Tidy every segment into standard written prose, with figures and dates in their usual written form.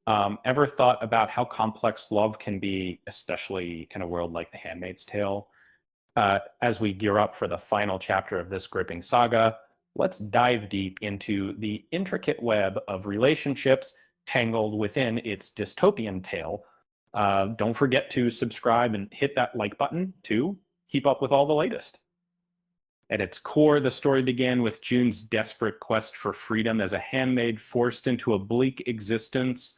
Ever thought about how complex love can be, especially in a world like The Handmaid's Tale? As we gear up for the final chapter of this gripping saga, let's dive deep into the intricate web of relationships tangled within its dystopian tale. Don't forget to subscribe and hit that like button to keep up with all the latest. At its core, the story began with June's desperate quest for freedom as a handmaid forced into a bleak existence.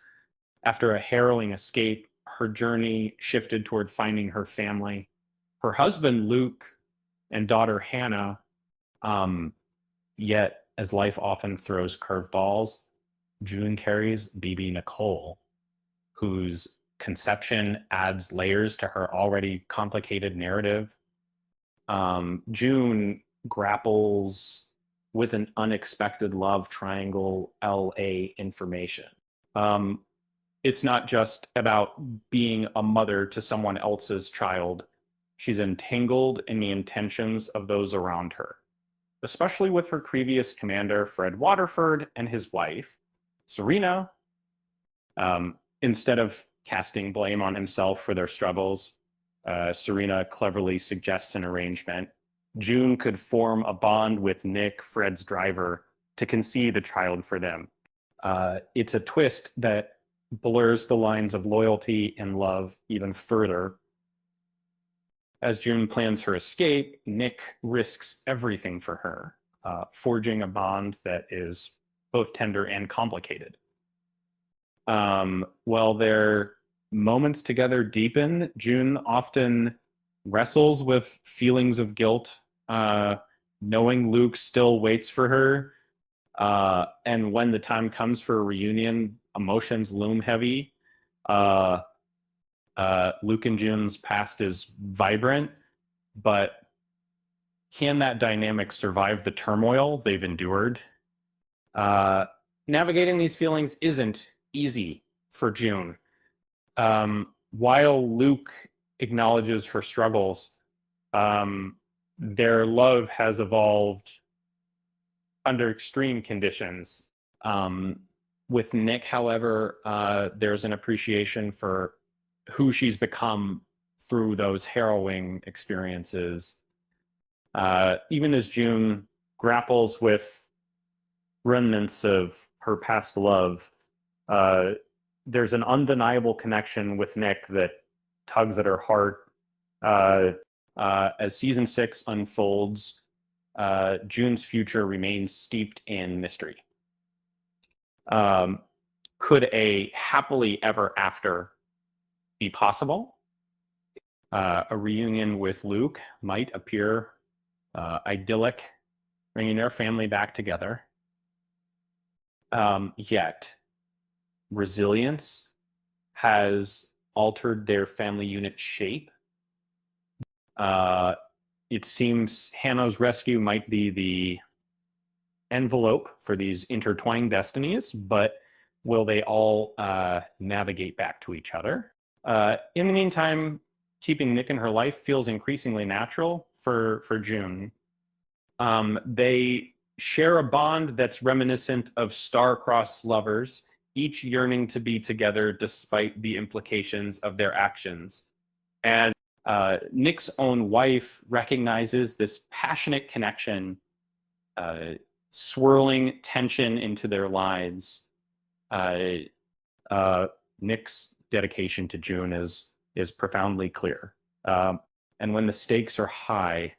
After a harrowing escape, her journey shifted toward finding her family. Her husband, Luke, and daughter, Hannah, yet, as life often throws curveballs, June carries BB Nicole, whose conception adds layers to her already complicated narrative. June grapples with an unexpected love triangle LA information. It's not just about being a mother to someone else's child. She's entangled in the intentions of those around her, especially with her previous commander, Fred Waterford, and his wife, Serena. Instead of casting blame on himself for their struggles, Serena cleverly suggests an arrangement. June could form a bond with Nick, Fred's driver, to conceive a child for them. It's a twist that blurs the lines of loyalty and love even further. As June plans her escape, Nick risks everything for her, forging a bond that is both tender and complicated. While their moments together deepen, June often wrestles with feelings of guilt, knowing Luke still waits for her. And when the time comes for a reunion, emotions loom heavy. Luke and June's past is vibrant, but can that dynamic survive the turmoil they've endured? Navigating these feelings isn't easy for June. While Luke acknowledges her struggles, their love has evolved under extreme conditions. With Nick, however, there's an appreciation for who she's become through those harrowing experiences. Even as June grapples with remnants of her past love, there's an undeniable connection with Nick that tugs at her heart. As season 6 unfolds, June's future remains steeped in mystery. Could a happily ever after be possible? A reunion with Luke might appear idyllic, bringing their family back together. Yet, resilience has altered their family unit shape. It seems Hannah's rescue might be the envelope for these intertwined destinies, but will they all navigate back to each other? In the meantime, keeping Nick in her life feels increasingly natural for June. They share a bond that's reminiscent of star-crossed lovers, each yearning to be together despite the implications of their actions. And Nick's own wife recognizes this passionate connection, swirling tension into their lives. Nick's dedication to June is profoundly clear. And when the stakes are high,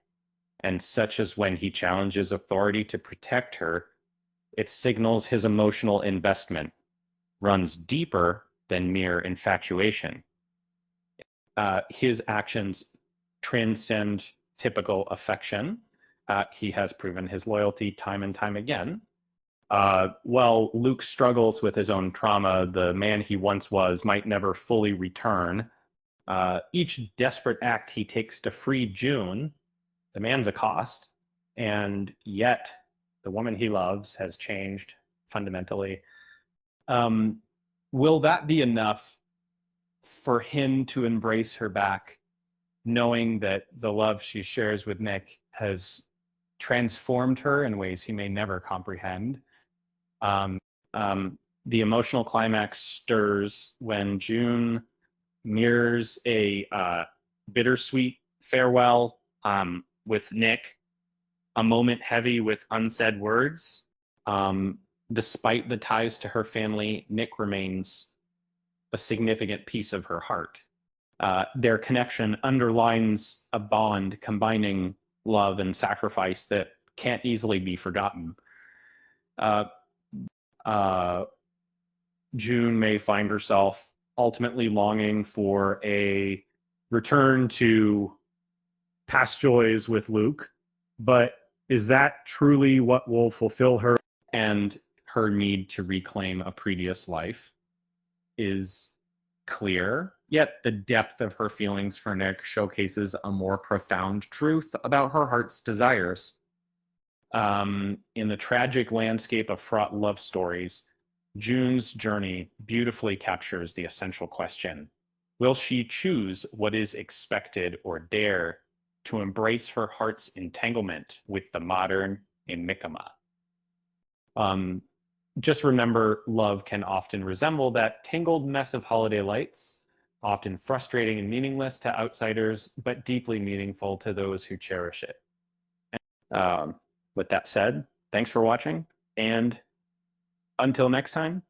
and such as when he challenges authority to protect her, it signals his emotional investment runs deeper than mere infatuation. His actions transcend typical affection. He has proven his loyalty time and time again. While Luke struggles with his own trauma, the man he once was might never fully return. Each desperate act he takes to free June demands a cost, and yet the woman he loves has changed fundamentally. Will that be enough for him to embrace her back, knowing that the love she shares with Nick has transformed her in ways he may never comprehend? The emotional climax stirs when June mirrors a bittersweet farewell with Nick, a moment heavy with unsaid words. Um, Despite the ties to her family, Nick remains a significant piece of her heart. Their connection underlines a bond combining love and sacrifice that can't easily be forgotten. Uh, uh, June may find herself ultimately longing for a return to past joys with Luke, but is that truly what will fulfill her? And her need to reclaim a previous life is clear, yet the depth of her feelings for Nick showcases a more profound truth about her heart's desires. In the tragic landscape of fraught love stories, June's journey beautifully captures the essential question. Will she choose what is expected or dare to embrace her heart's entanglement with the modern Emikama? Um, just remember, love can often resemble that tangled mess of holiday lights, often frustrating and meaningless to outsiders, but deeply meaningful to those who cherish it. Um, with that said, thanks for watching, and until next time,